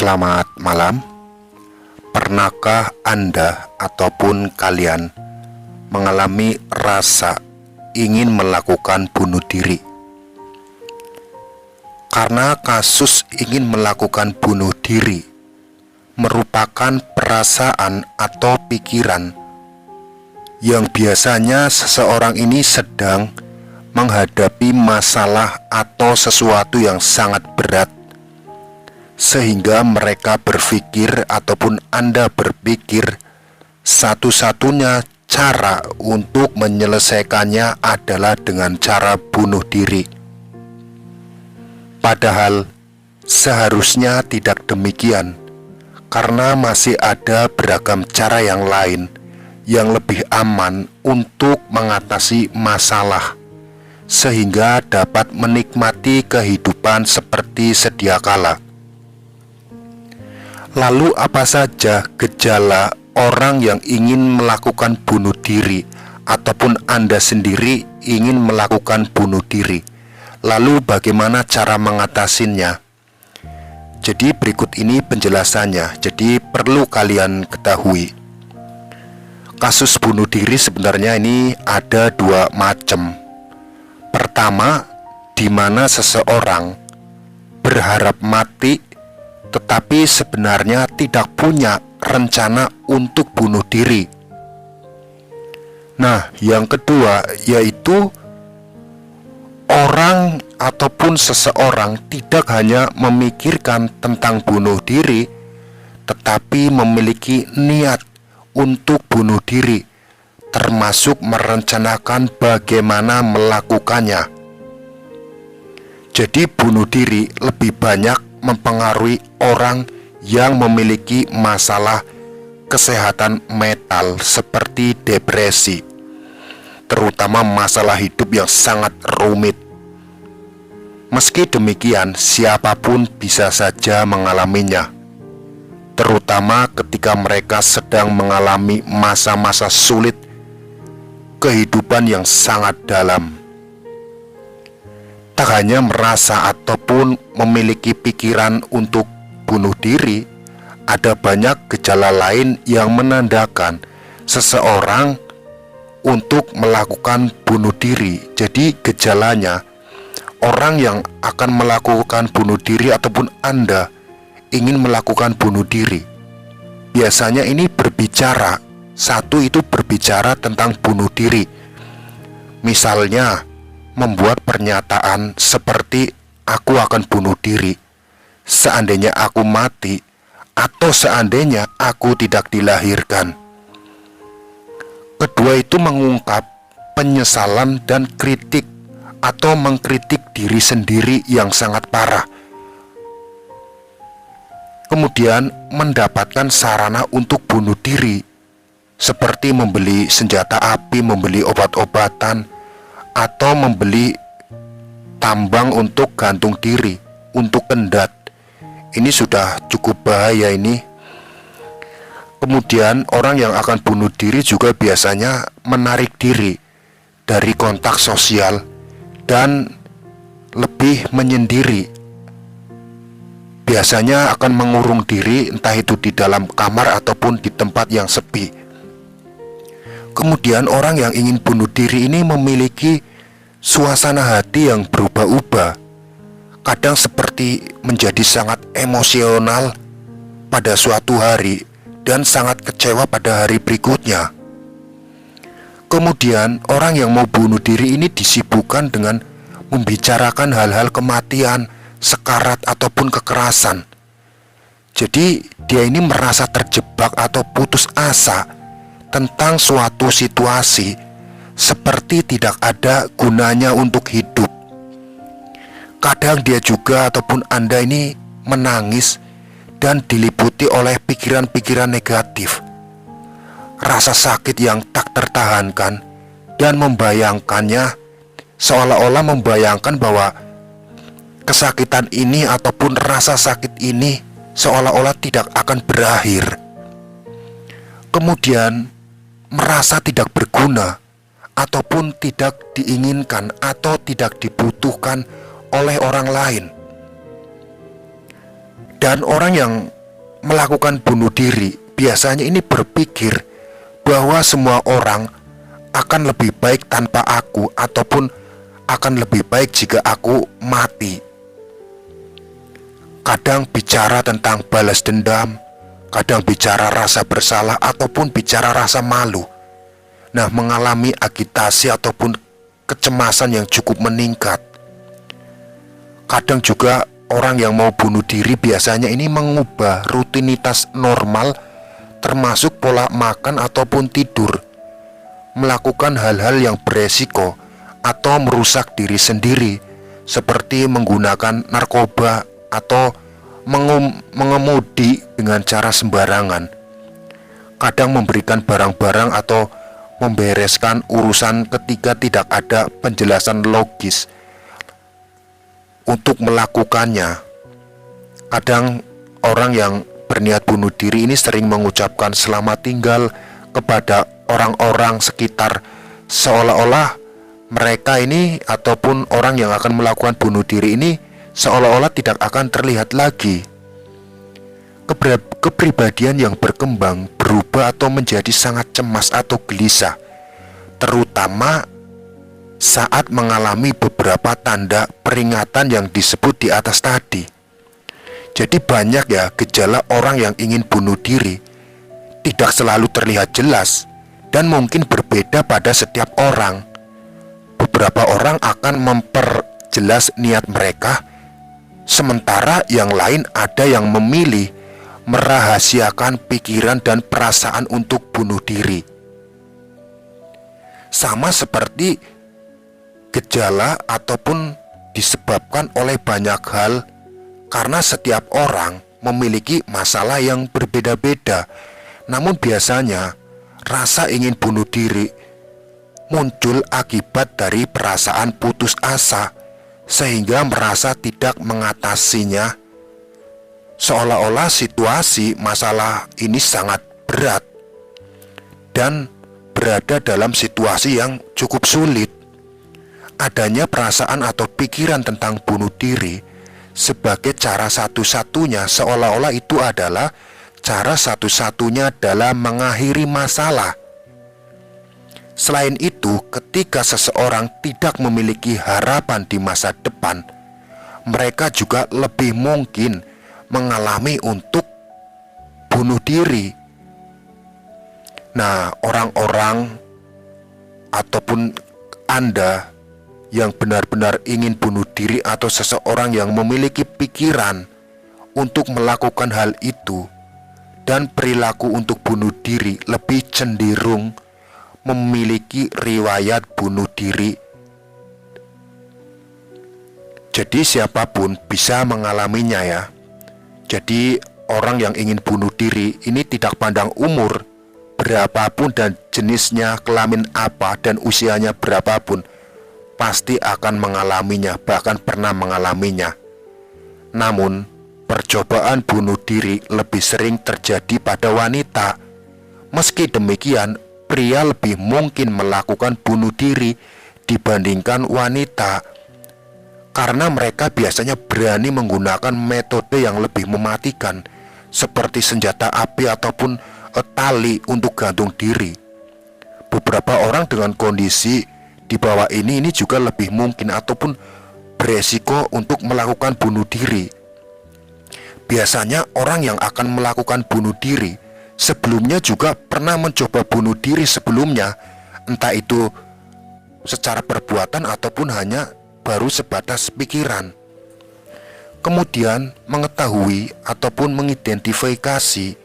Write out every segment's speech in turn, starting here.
Selamat malam. Pernahkah Anda ataupun kalian mengalami rasa ingin melakukan bunuh diri? Karena kasus ingin melakukan bunuh diri merupakan perasaan atau pikiran yang biasanya seseorang ini sedang menghadapi masalah atau sesuatu yang sangat berat, sehingga mereka berpikir ataupun Anda berpikir satu-satunya cara untuk menyelesaikannya adalah dengan cara bunuh diri. Padahal seharusnya tidak demikian, karena masih ada beragam cara yang lain yang lebih aman untuk mengatasi masalah, sehingga dapat menikmati kehidupan seperti sedia kala. Lalu apa saja gejala orang yang ingin melakukan bunuh diri ataupun Anda sendiri ingin melakukan bunuh diri? Lalu bagaimana cara mengatasinya? Jadi berikut ini penjelasannya. Jadi perlu kalian ketahui, kasus bunuh diri sebenarnya ini ada dua macam. Pertama, di mana seseorang berharap mati tetapi sebenarnya tidak punya rencana untuk bunuh diri. Nah, yang kedua yaitu orang ataupun seseorang tidak hanya memikirkan tentang bunuh diri, tetapi memiliki niat untuk bunuh diri, termasuk merencanakan bagaimana melakukannya. Jadi bunuh diri lebih banyak mempengaruhi orang yang memiliki masalah kesehatan mental seperti depresi, terutama masalah hidup yang sangat rumit. Meski demikian, siapapun bisa saja mengalaminya, terutama ketika mereka sedang mengalami masa-masa sulit kehidupan yang sangat dalam. Tak hanya merasa ataupun memiliki pikiran untuk bunuh diri, ada banyak gejala lain yang menandakan seseorang untuk melakukan bunuh diri. Jadi gejalanya, orang yang akan melakukan bunuh diri ataupun Anda ingin melakukan bunuh diri, biasanya ini berbicara, satu itu berbicara tentang bunuh diri. Misalnya membuat pernyataan seperti aku akan bunuh diri seandainya aku mati atau seandainya aku tidak dilahirkan. Kedua itu mengungkap penyesalan dan kritik atau mengkritik diri sendiri yang sangat parah. Kemudian mendapatkan sarana untuk bunuh diri seperti membeli senjata api, membeli obat-obatan, atau membeli tambang untuk gantung diri, untuk kendat. Ini sudah cukup bahaya ini. Kemudian orang yang akan bunuh diri juga biasanya menarik diri dari kontak sosial dan lebih menyendiri. Biasanya akan mengurung diri, entah itu di dalam kamar ataupun di tempat yang sepi. Kemudian orang yang ingin bunuh diri ini memiliki suasana hati yang berubah-ubah. Kadang seperti menjadi sangat emosional pada suatu hari dan sangat kecewa pada hari berikutnya. Kemudian orang yang mau bunuh diri ini disibukkan dengan membicarakan hal-hal kematian, sekarat ataupun kekerasan. Jadi dia ini merasa terjebak atau putus asa tentang suatu situasi, seperti tidak ada gunanya untuk hidup. Kadang dia juga ataupun Anda ini menangis dan diliputi oleh pikiran-pikiran negatif, rasa sakit yang tak tertahankan, dan membayangkannya, seolah-olah membayangkan bahwa kesakitan ini ataupun rasa sakit ini seolah-olah tidak akan berakhir. Kemudian merasa tidak berguna ataupun tidak diinginkan atau tidak dibutuhkan oleh orang lain. Dan orang yang melakukan bunuh diri biasanya ini berpikir bahwa semua orang akan lebih baik tanpa aku, ataupun akan lebih baik jika aku mati. Kadang bicara tentang balas dendam, kadang bicara rasa bersalah, ataupun bicara rasa malu. Nah, mengalami agitasi ataupun kecemasan yang cukup meningkat. Kadang juga orang yang mau bunuh diri biasanya ini mengubah rutinitas normal, termasuk pola makan ataupun tidur, melakukan hal-hal yang beresiko atau merusak diri sendiri, seperti menggunakan narkoba atau mengemudi dengan cara sembarangan. Kadang memberikan barang-barang atau membereskan urusan ketika tidak ada penjelasan logis untuk melakukannya. Kadang orang yang berniat bunuh diri ini sering mengucapkan selamat tinggal kepada orang-orang sekitar, seolah-olah mereka ini ataupun orang yang akan melakukan bunuh diri ini seolah-olah tidak akan terlihat lagi. Kepribadian yang berkembang berubah atau menjadi sangat cemas atau gelisah, terutama saat mengalami beberapa tanda peringatan yang disebut di atas tadi. Jadi banyak ya gejala orang yang ingin bunuh diri, tidak selalu terlihat jelas dan mungkin berbeda pada setiap orang. Beberapa orang akan memperjelas niat mereka, sementara yang lain ada yang memilih merahasiakan pikiran dan perasaan untuk bunuh diri. Sama seperti gejala ataupun disebabkan oleh banyak hal, karena setiap orang memiliki masalah yang berbeda-beda. Namun biasanya rasa ingin bunuh diri muncul akibat dari perasaan putus asa, sehingga merasa tidak mengatasinya, seolah-olah situasi masalah ini sangat berat dan berada dalam situasi yang cukup sulit. Adanya perasaan atau pikiran tentang bunuh diri sebagai cara satu-satunya, seolah-olah itu adalah cara satu-satunya dalam mengakhiri masalah. Selain itu, ketika seseorang tidak memiliki harapan di masa depan, mereka juga lebih mungkin mengalami untuk bunuh diri. Nah, orang-orang ataupun Anda yang benar-benar ingin bunuh diri, atau seseorang yang memiliki pikiran untuk melakukan hal itu dan perilaku untuk bunuh diri, lebih cenderung memiliki riwayat bunuh diri. Jadi siapapun bisa mengalaminya ya. Jadi orang yang ingin bunuh diri ini tidak pandang umur berapapun dan jenisnya, kelamin apa dan usianya berapapun, pasti akan mengalaminya, bahkan pernah mengalaminya. Namun percobaan bunuh diri lebih sering terjadi pada wanita. Meski demikian, pria lebih mungkin melakukan bunuh diri dibandingkan wanita, karena mereka biasanya berani menggunakan metode yang lebih mematikan, seperti senjata api ataupun tali untuk gantung diri. Beberapa orang dengan kondisi di bawah ini juga lebih mungkin ataupun beresiko untuk melakukan bunuh diri. Biasanya orang yang akan melakukan bunuh diri sebelumnya juga pernah mencoba bunuh diri sebelumnya, entah itu secara perbuatan ataupun hanya baru sebatas pikiran. Kemudian mengetahui ataupun mengidentifikasi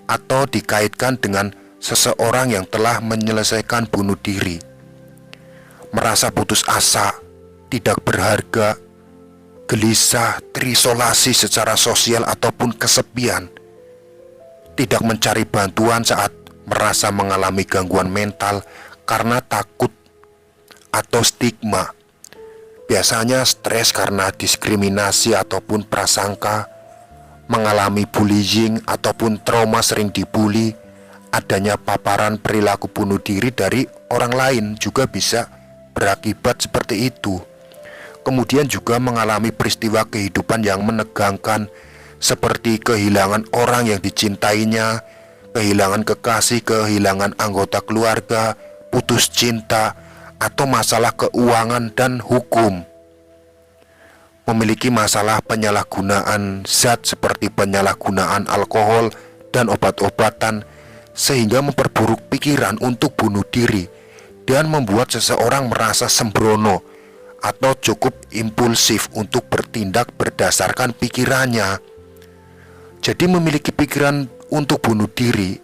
atau dikaitkan dengan seseorang yang telah menyelesaikan bunuh diri. Merasa putus asa, tidak berharga, gelisah, terisolasi secara sosial ataupun kesepian, tidak mencari bantuan saat merasa mengalami gangguan mental karena takut atau stigma. Biasanya stres karena diskriminasi ataupun prasangka, mengalami bullying ataupun trauma sering dibully, adanya paparan perilaku bunuh diri dari orang lain juga bisa berakibat seperti itu. Kemudian juga mengalami peristiwa kehidupan yang menegangkan seperti kehilangan orang yang dicintainya, kehilangan kekasih, kehilangan anggota keluarga, putus cinta, atau masalah keuangan dan hukum. Memiliki masalah penyalahgunaan zat seperti penyalahgunaan alkohol dan obat-obatan, sehingga memperburuk pikiran untuk bunuh diri dan membuat seseorang merasa sembrono atau cukup impulsif untuk bertindak berdasarkan pikirannya. Jadi memiliki pikiran untuk bunuh diri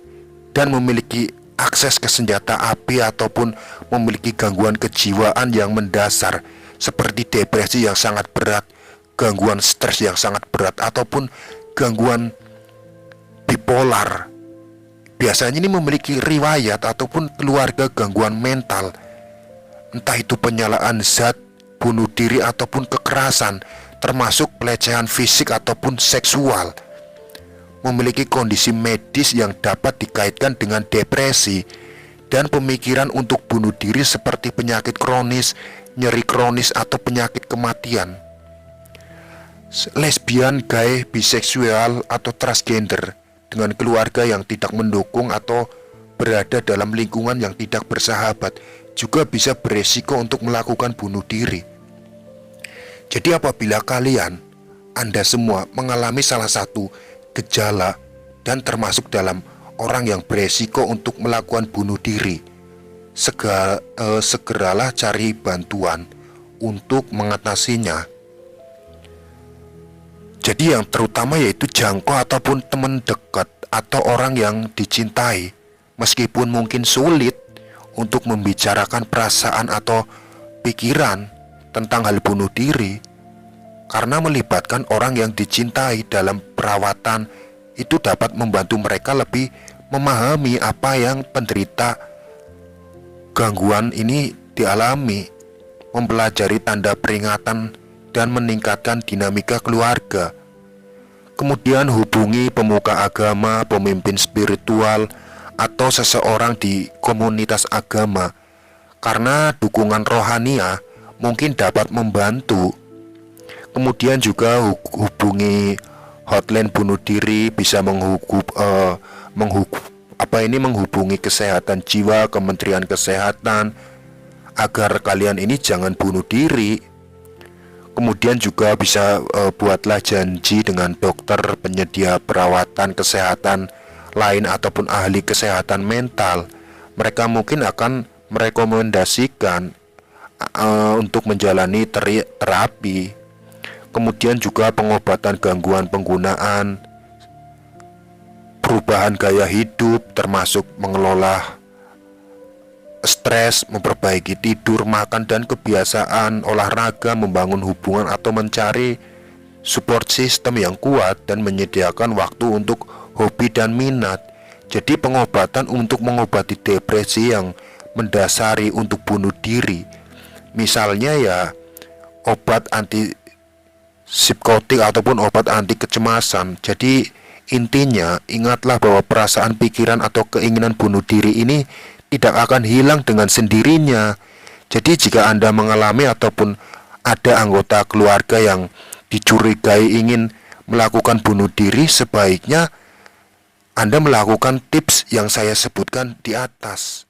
dan memiliki akses ke senjata api ataupun memiliki gangguan kejiwaan yang mendasar seperti depresi yang sangat berat, gangguan stres yang sangat berat, ataupun gangguan bipolar. Biasanya ini memiliki riwayat ataupun keluarga gangguan mental, entah itu penyalaan zat, bunuh diri, ataupun kekerasan, termasuk pelecehan fisik ataupun seksual. Memiliki kondisi medis yang dapat dikaitkan dengan depresi dan pemikiran untuk bunuh diri seperti penyakit kronis, nyeri kronis, atau penyakit kematian. Lesbian, gay, biseksual, atau transgender dengan keluarga yang tidak mendukung atau berada dalam lingkungan yang tidak bersahabat juga bisa beresiko untuk melakukan bunuh diri. Jadi apabila Anda semua mengalami salah satu gejala dan termasuk dalam orang yang beresiko untuk melakukan bunuh diri, segeralah cari bantuan untuk mengatasinya. Jadi yang terutama yaitu jangkau ataupun teman dekat atau orang yang dicintai. Meskipun mungkin sulit untuk membicarakan perasaan atau pikiran tentang hal bunuh diri, karena melibatkan orang yang dicintai dalam perawatan itu dapat membantu mereka lebih memahami apa yang penderita gangguan ini dialami, mempelajari tanda peringatan, dan meningkatkan dinamika keluarga. Kemudian hubungi pemuka agama, pemimpin spiritual, atau seseorang di komunitas agama, karena dukungan rohania mungkin dapat membantu. Kemudian juga hubungi hotline bunuh diri, bisa menghubungi kesehatan jiwa, Kementerian Kesehatan, agar kalian ini jangan bunuh diri. Kemudian juga bisa buatlah janji dengan dokter penyedia perawatan kesehatan lain ataupun ahli kesehatan mental. Mereka mungkin akan merekomendasikan untuk menjalani terapi. Kemudian juga pengobatan gangguan penggunaan, perubahan gaya hidup, termasuk mengelola stres, memperbaiki tidur, makan, dan kebiasaan olahraga, membangun hubungan atau mencari support system yang kuat, dan menyediakan waktu untuk hobi dan minat. Jadi pengobatan untuk mengobati depresi yang mendasari untuk bunuh diri, misalnya ya obat anti psikotik ataupun obat anti kecemasan. Jadi intinya ingatlah bahwa perasaan, pikiran, atau keinginan bunuh diri ini tidak akan hilang dengan sendirinya. Jadi jika Anda mengalami ataupun ada anggota keluarga yang dicurigai ingin melakukan bunuh diri, sebaiknya Anda melakukan tips yang saya sebutkan di atas.